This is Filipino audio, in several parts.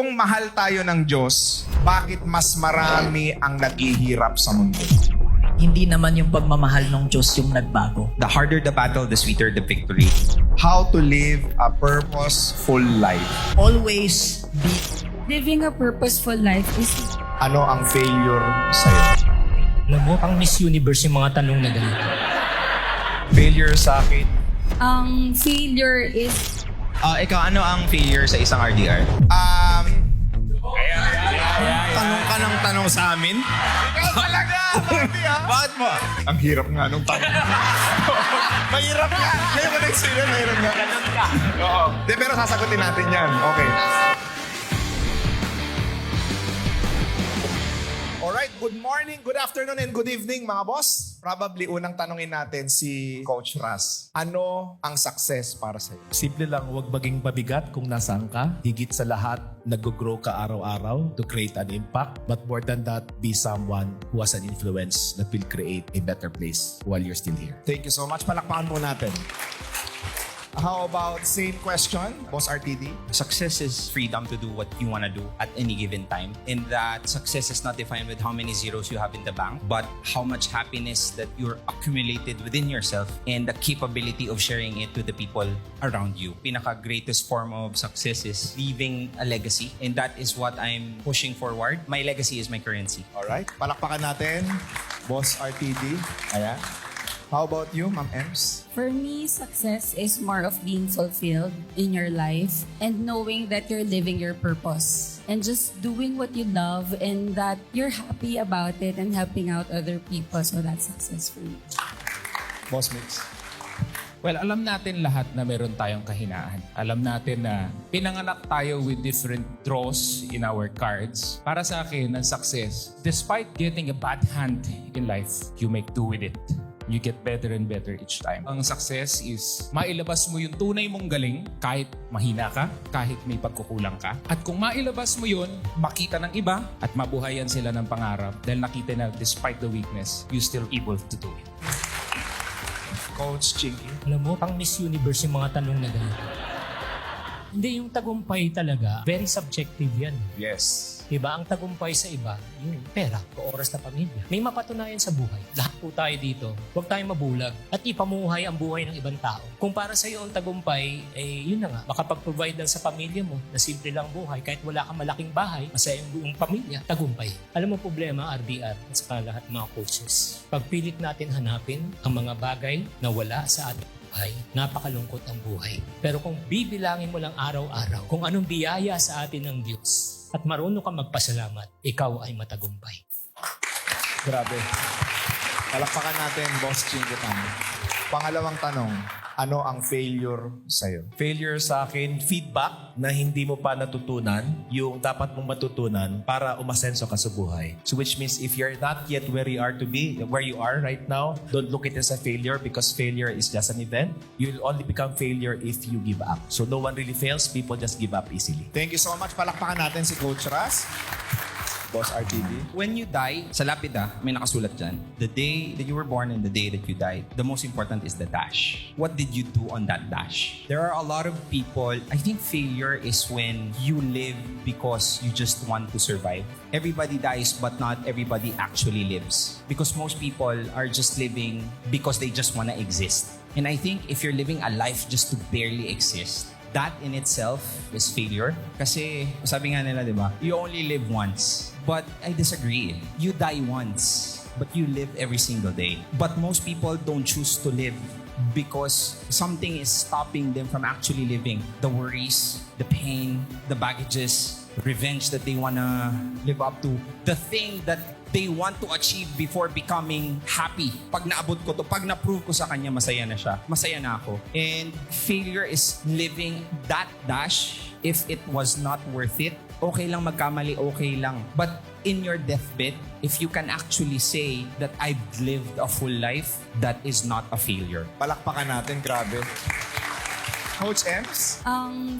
Kung mahal tayo ng Diyos, bakit mas marami ang naghihirap sa mundo? Hindi naman yung pagmamahal ng Diyos yung nagbago. The harder the battle, the sweeter the victory. How to live a purposeful life? Always be. Living a purposeful life is Ano ang failure sa'yo? Alam mo, pang Miss Universe yung mga tanong na ganito. Failure sa akin. ang failure is Ikaw, ano ang failure sa isang RDR? Tanong ka ng tanong sa amin? Ikaw talaga! Bakit mo? Ang hirap nga nung tanong. Mahirap nga. Ngayon ka nag-sila, mahirap nga. Ganun ka. Oo. De, pero sasagutin natin yan. Okay. Alright, good morning, good afternoon, and good evening mga boss. Probably unang tanongin natin si Coach Ras. Ano ang success para sa'yo? Simple lang, huwag maging mabigat kung nasaan ka. Higit sa lahat, nag-grow ka araw-araw to create an impact. But more than that, be someone who has an influence that will create a better place while you're still here. Thank you so much. Palakpakan po natin. How about same question, Boss RTD? Success is freedom to do what you want to do at any given time. And that success is not defined with how many zeros you have in the bank, but how much happiness that you're accumulated within yourself and the capability of sharing it to the people around you. Pinaka-greatest form of success is leaving a legacy. And that is what I'm pushing forward. My legacy is my currency. Alright, palakpakan natin, Boss RTD. Ayan. How about you, Ma'am Ems? for me, success is more of being fulfilled in your life and knowing that you're living your purpose and just doing what you love and that you're happy about it and helping out other people. So that's success for me. Boss Mix. Well, alam natin lahat na meron tayong kahinaan. Alam natin na pinanganak tayo with different draws in our cards. Para sa akin, ang success, despite getting a bad hand in life, you make do with it. You get better and better each time. Ang success is mailabas mo yung tunay mong galing kahit mahina ka, kahit may pagkukulang ka. At kung mailabas mo yun, makita ng iba at mabuhayan sila ng pangarap dahil nakita na despite the weakness, you still able to do it. Coach Chinky. Alam mo, pang Miss Universe yung mga tanong na ganito. Hindi, yung tagumpay talaga, very subjective yan. Yes. Diba? Ang tagumpay sa iba, yung pera o oras na pamilya. May mapatunayan sa buhay. Lahat po tayo dito, huwag tayong mabulag at ipamuhay ang buhay ng ibang tao. Kung para sa iyo ang tagumpay, yun na nga, makapag-provide lang sa pamilya mo na simple lang buhay, kahit wala kang malaking bahay, masaya yung buong pamilya, tagumpay. Alam mo problema, RDR, at saka lahat mga coaches. Pagpilit natin hanapin ang mga bagay na wala sa ating buhay, napakalungkot ang buhay. Pero kung bibilangin mo lang araw-araw kung anong biyaya sa atin ng Diyos, at marunong ka magpasalamat, ikaw ay matagumpay. Grabe. Palakpakan natin, Boss Chinky Tan. Pangalawang tanong, ano ang failure sa'yo? Failure sa akin, feedback na hindi mo pa natutunan yung dapat mong matutunan para umasenso ka sa buhay. So which means if you're not yet where you are to be, where you are right now, don't look at it as a failure because failure is just an event. You'll only become failure if you give up. So no one really fails, people just give up easily. Thank you so much. Palakpakan natin si Coach Ras. Boss RTD. When you die, sa lapida, may nakasulat dyan. The day that you were born and the day that you died, the most important is the dash. What did you do on that dash? There are a lot of people, I think failure is when you live because you just want to survive. Everybody dies, but not everybody actually lives. Because most people are just living because they just want to exist. And I think if you're living a life just to barely exist, that in itself is failure. Kasi sabi nga nila, di ba? You only live once. But I disagree. You die once, but you live every single day. But most people don't choose to live because something is stopping them from actually living. The worries, the pain, the baggages, revenge that they wanna live up to. The thing that they want to achieve before becoming happy. Pag naabot ko to, pag na-prove ko sa kanya, masaya na siya. Masaya na ako. And failure is living that dash. If it was not worth it, okay lang magkamali, okay lang. But in your deathbed, if you can actually say that I've lived a full life, that is not a failure. Palakpakan natin. Grabe. Coach Ems?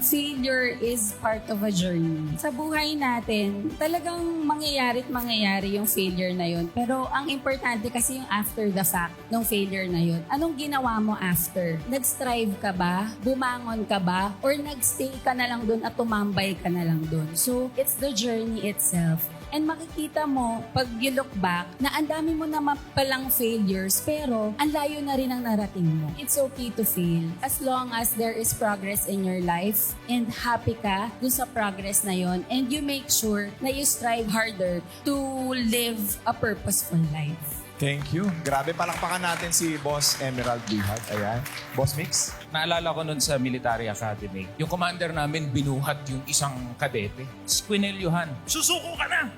Failure is part of a journey. Sa buhay natin, talagang mangyayari yung failure na yun. Pero ang importante kasi yung after the fact ng failure na yun. Anong ginawa mo after? Nag-strive ka ba? Bumangon ka ba? Or nag-stay ka na lang dun at tumambay ka na lang dun? So, it's the journey itself. And makikita mo, pag you look back, na ang dami mo naman palang failures, pero ang layo na rin ang narating mo. It's okay to fail. As long as there is progress in your life and happy ka dun sa progress na yon, and you make sure na you strive harder to live a purposeful life. Thank you. Grabe, palakpakan natin si Boss Emerald Bihag. Ayan. Boss Mix? Naalala ko nun sa Military Academy, yung commander namin binuhat yung isang kadete. Squinelyuhan. Susuko ka na!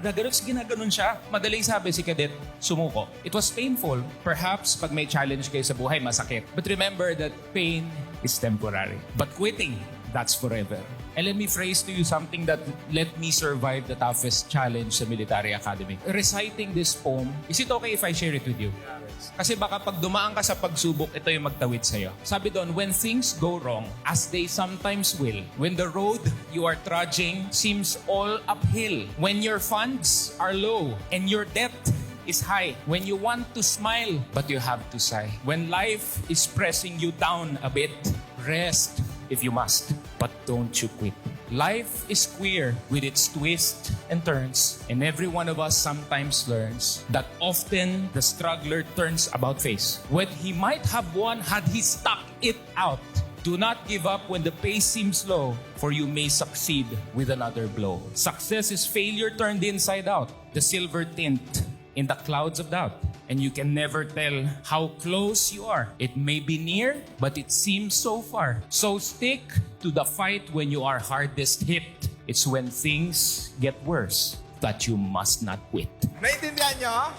Ginaganon siya. Madaling sabi si kadet, sumuko. It was painful. Perhaps pag may challenge kayo sa buhay, masakit. But remember that pain is temporary. But quitting, that's forever. And let me phrase to you something that let me survive the toughest challenge sa Military Academy. Reciting this poem, is it okay if I share it with you? Kasi baka pag dumaan ka sa pagsubok, ito yung magtawid sa'yo. Sabi doon, when things go wrong, as they sometimes will, when the road you are trudging seems all uphill, when your funds are low and your debt is high, when you want to smile but you have to sigh, when life is pressing you down a bit, rest if you must, but don't you quit. Life is queer with its twists and turns, and every one of us sometimes learns that often the struggler turns about face. When he might have won had he stuck it out. Do not give up when the pace seems low, for you may succeed with another blow. Success is failure turned inside out, the silver tint in the clouds of doubt. And you can never tell how close you are. It may be near, but it seems so far. So stick to the fight when you are hardest hit. It's when things get worse that you must not quit. Naintindihan nyo?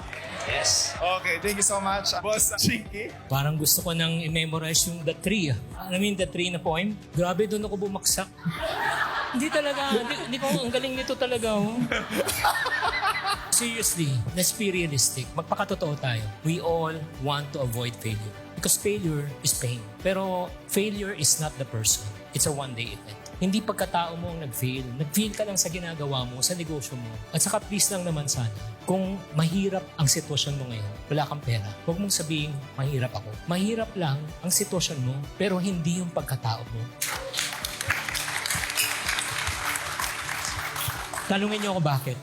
Yes. Okay, thank you so much. Boss Chinky? Parang gusto ko nang i-memorize yung The Tree. I mean, The Tree na poem. Grabe, doon ako bumaksak. Hindi talaga. Hindi ko, ang galing nito talaga. Oh. Seriously, let's be realistic. Magpakatotoo tayo. We all want to avoid failure. Because failure is pain. Pero failure is not the person. It's a one-day event. Hindi pagkatao mo ang nag-fail. Nag-fail ka lang sa ginagawa mo, sa negosyo mo. At saka please lang naman sana, kung mahirap ang sitwasyon mo ngayon, wala kang pera, huwag mong sabihin, mahirap ako. Mahirap lang ang sitwasyon mo, pero hindi yung pagkatao mo. Tanungin niyo ako bakit?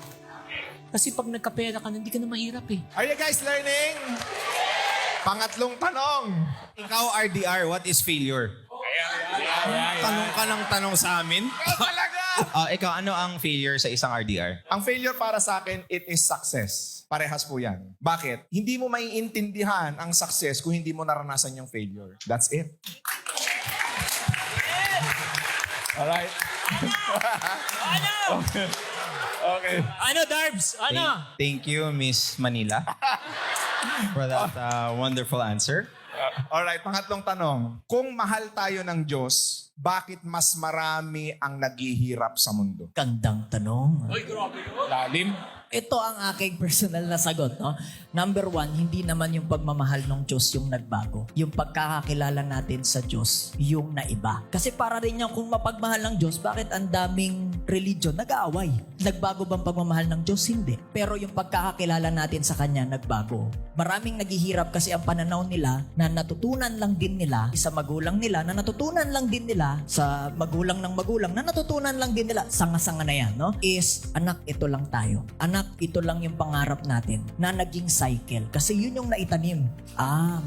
Kasi pag nagkapera ka, hindi ka na mahirap eh. Are you guys learning? Pangatlong tanong. Ikaw, RDR, what is failure? Tanong ka ng tanong sa amin? Talaga! Ikaw, ano ang failure sa isang RDR? Ang failure para sa akin, it is success. Parehas po yan. Bakit? Hindi mo maiintindihan ang success kung hindi mo naranasan yung failure. That's it. Alright. Okay. Ano, Darbs? Ano? Thank you, Miss Manila, for that wonderful answer. Alright, pangatlong tanong. Kung mahal tayo ng Diyos, bakit mas marami ang naghihirap sa mundo? Gandang tanong. Lalim. Ito ang aking personal na sagot. No? Number one, hindi naman yung pagmamahal ng Diyos yung nagbago. Yung pagkakakilala natin sa Diyos, yung naiba. Kasi para rin yung kung mapagmahal ng Diyos, bakit ang daming religion nag-aaway? Nagbago bang pagmamahal ng Diyos? Hindi. Pero yung pagkakakilala natin sa Kanya, nagbago. Maraming naghihirap kasi ang pananaw nila na natutunan lang din nila sa magulang nila, na natutunan lang din nila sa magulang ng magulang, na natutunan lang din nila, sanga-sanga na yan, no? Is, anak, ito lang tayo. Anak, ito lang yung pangarap natin na naging cycle. Kasi yun yung naitanim.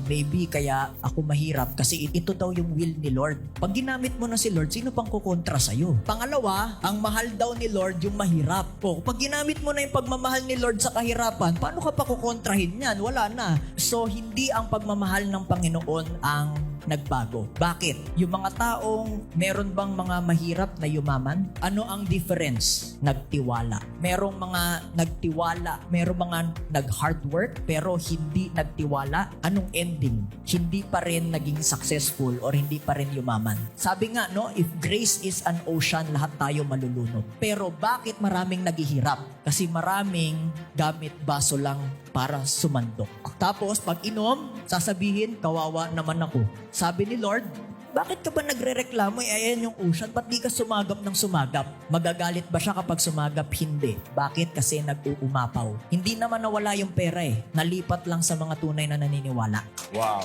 Maybe kaya ako mahirap kasi ito daw yung will ni Lord. Pag ginamit mo na si Lord, sino pang kukontra sa'yo? Pangalawa, ang mahal daw ni Lord yung mahirap. Pag ginamit mo na yung pagmamahal ni Lord sa kahirapan, paano ka pa kukontrahin yan? Wala na. So, hindi ang pagmamahal ng Panginoon ang nagbago. Bakit? Yung mga taong meron bang mga mahirap na yumaman? Ano ang difference? Nagtiwala. Merong mga nagtiwala, merong mga nag-hard work, pero hindi nagtiwala. Anong ending? Hindi pa rin naging successful or hindi pa rin yumaman. Sabi nga, no, if grace is an ocean, lahat tayo malulunod. Pero bakit maraming naghihirap? Kasi maraming gamit baso lang para sumandok. Tapos, pag inom, sasabihin, kawawa naman ako. Sabi ni Lord, Bakit ka ba nagre-reklamo? Ayan yung ocean, ba't di ka sumagap ng sumagap? Magagalit ba siya kapag sumagap? Hindi. Bakit? Kasi nag-uumapaw. Hindi naman nawala yung pera eh. Nalipat lang sa mga tunay na naniniwala. Wow.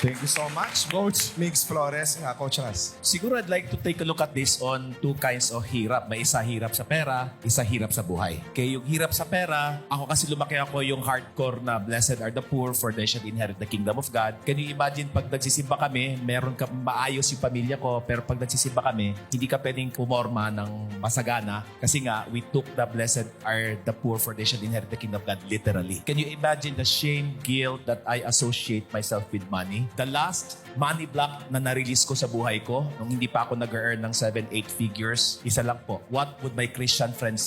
Thank you so much, Coach Mix Flores. Coach Ras. Siguro I'd like to take a look at this on two kinds of hirap. May isa hirap sa pera, isa hirap sa buhay. Okay, yung hirap sa pera, ako kasi lumaki ako yung hardcore na blessed are the poor for they shall inherit the kingdom of God. Can you imagine pag nagsisimba kami, meron ka maayos yung pamilya ko, pero pag nagsisimba kami, hindi ka pwedeng pumorma ng masagana kasi nga we took the blessed are the poor for they shall inherit the kingdom of God literally. Can you imagine the shame, guilt that I associate myself with money? The last money block na na-release ko sa buhay ko nung hindi pa ako nag-earn ng 7-8 figures, isa lang po. What would my Christian friends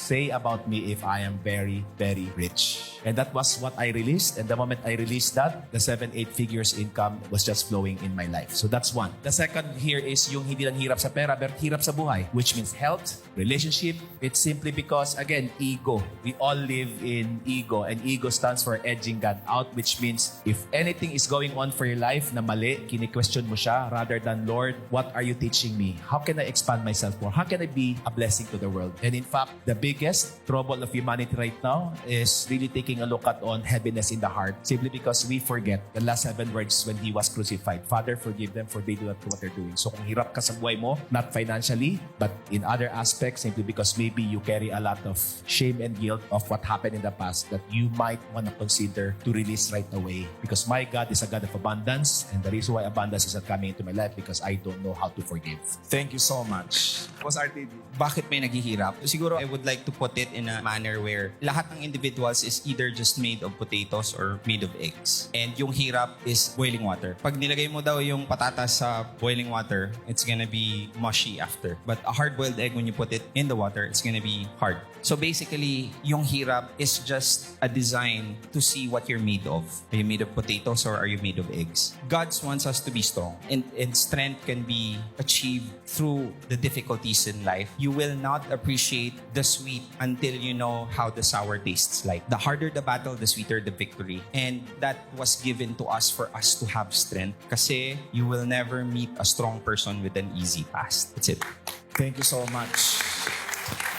say about me if I am very, very rich? And that was what I released. And the moment I released that, the 7-8 figures income was just flowing in my life. So that's one. The second here is yung hindi lang hirap sa pera, but hirap sa buhay, which means health, relationship. It's simply because, again, ego. We all live in ego. And ego stands for edging God out, which means if anything is going on for your life na mali, kini-question mo siya rather than, Lord, what are you teaching me? How can I expand myself more? How can I be a blessing to the world? And in fact, the biggest trouble of humanity right now is really taking a look at on heaviness in the heart simply because we forget the last 7 words when He was crucified. Father, forgive them for they do not know what they're doing. So kung hirap ka sa buhay mo, not financially, but in other aspects, simply because maybe you carry a lot of shame and guilt of what happened in the past that you might want to consider to release right away. Because my God is a God of abundance, and the reason why abundance is not coming into my life because I don't know how to forgive. Thank you so much. Boss RTD. Bakit may naghihirap? Siguro I would like to put it in a manner where lahat ng individuals is either just made of potatoes or made of eggs. And yung hirap is boiling water. Pag nilagay mo daw yung patatas sa boiling water, it's gonna be mushy after. But a hard-boiled egg, when you put it in the water, it's gonna be hard. So basically, yung hirap is just a design to see what you're made of. Are you made of potatoes or are you made of eggs? God wants us to be strong. And strength can be achieved through the difficulties in life. You will not appreciate the sweet until you know how the sour tastes like. The harder the battle, the sweeter the victory. And that was given to us for us to have strength. Kasi you will never meet a strong person with an easy past. That's it. Thank you so much.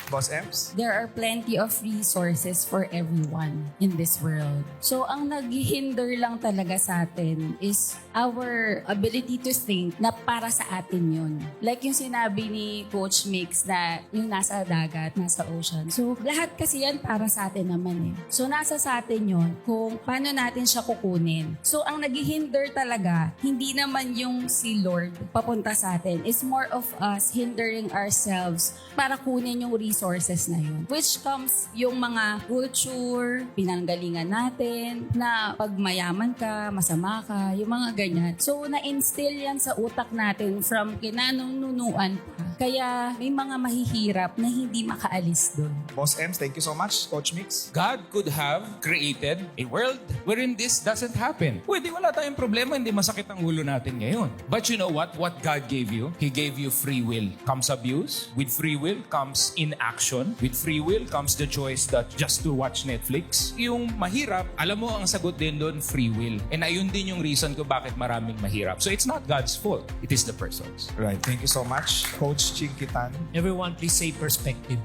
Boss Ems? There are plenty of resources for everyone in this world. So, ang naghihinder lang talaga sa atin is our ability to think na para sa atin yun. Like yung sinabi ni Coach Mix na yung nasa dagat, nasa ocean. So, lahat kasi yan para sa atin naman eh. So, nasa sa atin yun kung paano natin siya kukunin. So, ang naghihinder talaga, hindi naman yung si Lord papunta sa atin. It's more of us hindering ourselves para kunin yung resources na yun. Which comes yung mga culture, pinanggalingan natin, na pag mayaman ka, masama ka, yung mga ganyan. So, na-instill yan sa utak natin from kinanununuan pa. Kaya may mga mahihirap na hindi makaalis doon. Boss Ems, thank you so much. Coach Mix? God could have created a world wherein this doesn't happen. Pwede wala tayong problema, hindi masakit ang ulo natin ngayon. But you know what? What God gave you? He gave you free will. Comes abuse. With free will comes inaction. With free will comes the choice that just to watch Netflix. Yung mahirap, alam mo ang sagot din doon, free will. And ayun din yung reason ko bakit maraming mahirap. So it's not God's fault. It is the person's. Right. Thank you so much. Coach Chinkitan? Everyone, please say perspective.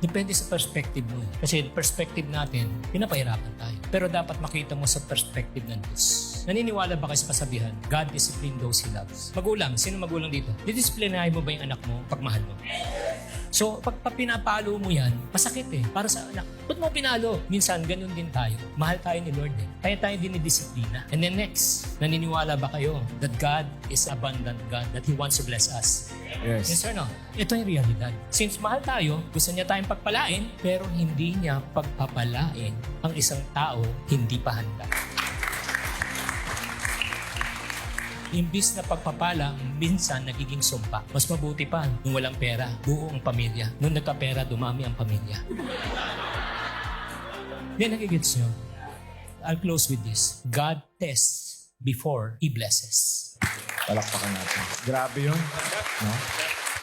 Depende sa perspective mo. Kasi perspective natin, pinapahirapan tayo. Pero dapat makita mo sa perspective ng Diyos. Naniniwala ba kayo sa kasabihan, God discipline those He loves? Magulang, sino magulang dito? Didisiplinahin mo ba yung anak mo pag mahal mo? So, pag pinapalo mo yan, masakit eh. Para sa anak. Ba't mo pinalo? Minsan, ganun din tayo. Mahal tayo ni Lord eh. Kaya tayo dinidisiplina. And then next, naniniwala ba kayo that God is abundant God, that He wants to bless us? Yes. Yes or no? Ito yung realidad. Since mahal tayo, gusto niya tayong pagpalain, pero hindi niya pagpapalain ang isang tao hindi pa handa. Imbis na pagpapala, minsan nagiging sumpa. Mas mabuti pa nung walang pera, buo ang pamilya. Nung nagkapera, dumami ang pamilya. Yan, nagigits nyo. I'll close with this. God tests before He blesses. Palakpakan natin. Grabe yun. No?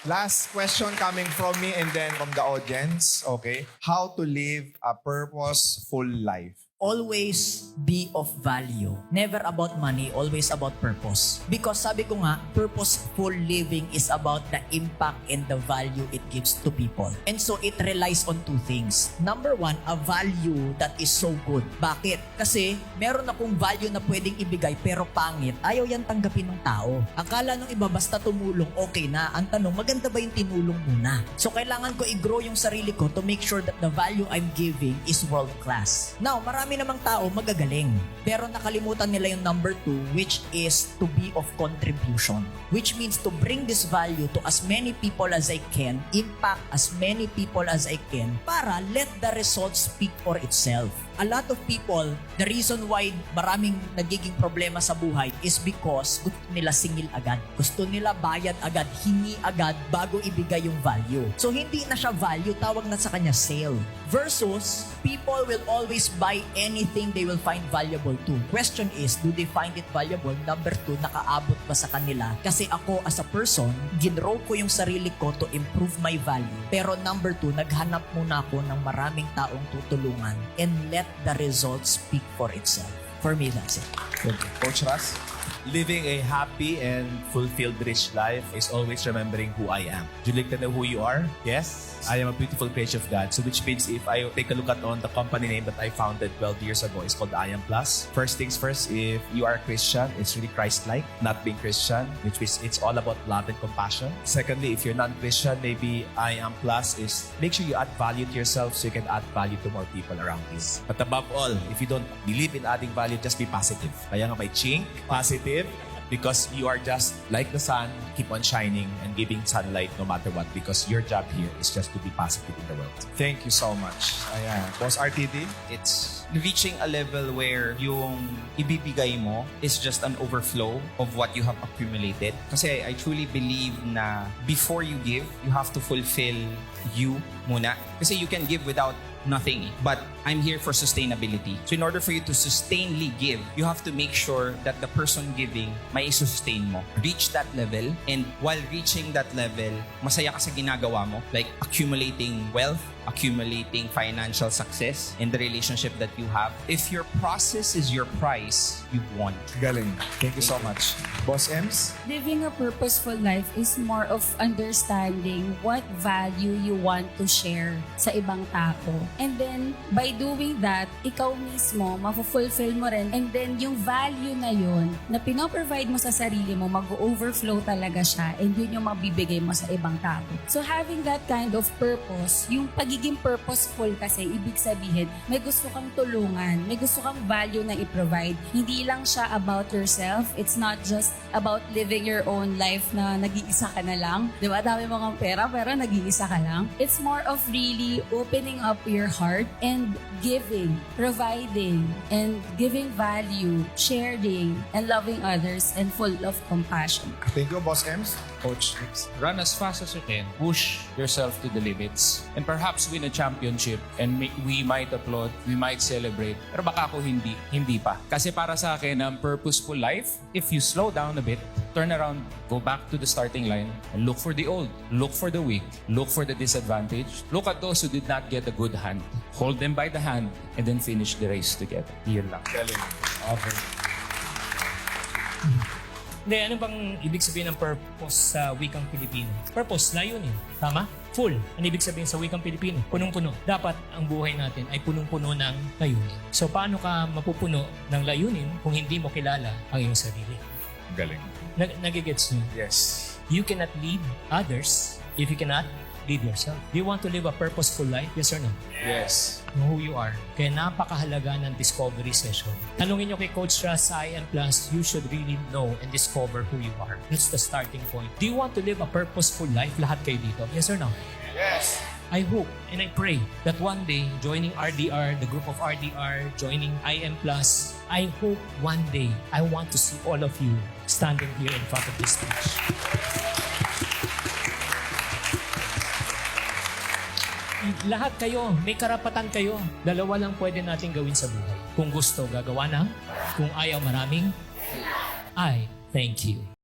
Last question coming from me and then from the audience. Okay. How to live a purposeful life. always be of value. Never about money, always about purpose. Because sabi ko nga, purposeful living is about the impact and the value it gives to people. And so it relies on two things. Number one, a value that is so good. Bakit? Kasi meron akong value na pwedeng ibigay pero pangit. Ayaw yan tanggapin ng tao. Akala nung iba basta tumulong, okay na. Ang tanong, maganda ba yung tinulong muna? So kailangan ko i-grow yung sarili ko to make sure that the value I'm giving is world class. Now, marami namang tao magagaling. Pero nakalimutan nila yung number 2, which is to be of contribution. Which means to bring this value to as many people as I can, impact as many people as I can, para let the results speak for itself. A lot of people, the reason why maraming nagiging problema sa buhay is because gusto nila singil agad. Gusto nila bayad agad, hingi agad bago ibigay yung value. So hindi na siya value, tawag na sa kanya sale. Versus, people will always buy anything they will find valuable too. Question is, do they find it valuable? Number 2, nakaabot ba sa kanila? Kasi ako as a person, ginrow ko yung sarili ko to improve my value. Pero number 2, naghanap muna ako ng maraming taong tutulungan and let the results speak for itself. For me, that's it. Coach Ras? Living a happy and fulfilled rich life is always remembering who I am. Do you like to know who you are? Yes? I am a beautiful creation of God. So which means if I take a look at on the company name that I founded 12 years ago, it's called I Am Plus. First things first, if you are a Christian, it's really Christ-like. Not being Christian, which means it's all about love and compassion. Secondly, if you're non-Christian, maybe I Am Plus is make sure you add value to yourself so you can add value to more people around you. But above all, if you don't believe in adding value, just be positive. Kaya nga may chink, positive, because you are just like the sun, keep on shining and giving sunlight no matter what, because your job here is just to be positive in the world. Thank you so much. Ayan. Boss RTD? It's reaching a level where yung ibibigay mo is just an overflow of what you have accumulated. Kasi I truly believe na before you give, you have to fulfill you muna. Kasi you can give without nothing. But I'm here for sustainability. So in order for you to sustainably give, you have to make sure that the person giving may sustain mo. Reach that level, and while reaching that level, masaya ka sa ginagawa mo, like accumulating wealth, accumulating financial success in the relationship that you have. If your process is your price, you've won. Galing. Thank you so much. Boss Ems? Living a purposeful life is more of understanding what value you want to share sa ibang tao. And then, by doing that, ikaw mismo, mafulfill mo rin. And then, yung value na yun, na pinoprovide mo sa sarili mo, mag-overflow talaga siya. And yun yung mabibigay mo sa ibang tao. So, having that kind of purpose, yung pagiging purposeful kasi, ibig sabihin, may gusto kang tulungan, may gusto kang value na i-provide. Hindi lang siya about yourself. It's not just about living your own life na nag-iisa ka na lang. Di ba? Dami mo kang pera, pero nag-iisa ka lang. It's more of really opening up your heart and giving, providing, and giving value, sharing, and loving others, and full of compassion. Thank you, Boss Ems. Coach, run as fast as you can. Push yourself to the limits. And perhaps win a championship. And we might applaud, we might celebrate. Pero baka ako hindi pa. Kasi para sa akin, ang purposeful life, if you slow down a bit, turn around, go back to the starting line, and look for the old, look for the weak, look for the disadvantaged. Look at those who did not get a good hand. Hold them by the hand, and then finish the race together. Yun lang. Galing. Okay. Hindi, ano bang ibig sabihin ng purpose sa wikang Pilipino? Purpose, layunin. Tama? Full. Ano ibig sabihin sa wikang Pilipino? Punong-puno. Dapat ang buhay natin ay punong-puno ng layunin. So, paano ka mapupuno ng layunin kung hindi mo kilala ang iyong sarili? Galing. Nagigets nyo? Yes. You cannot lead others if you cannot lead yourself. Do you want to live a purposeful life? Yes or no? Yes. Know who you are. Kaya napakahalaga ng discovery session. Tanungin nyo kay Coach Ras sa IN Plus, you should really know and discover who you are. That's the starting point. Do you want to live a purposeful life? Lahat kayo dito. Yes or no? Yes. I hope and I pray that one day, joining RDR, the group of RDR, joining IM Plus, I hope one day, I want to see all of you standing here in front of this stage. Lahat kayo, may karapatan kayo. Dalawa lang pwede natin gawin sa buhay. Kung gusto, gagawa na. Kung ayaw, maraming. I thank you.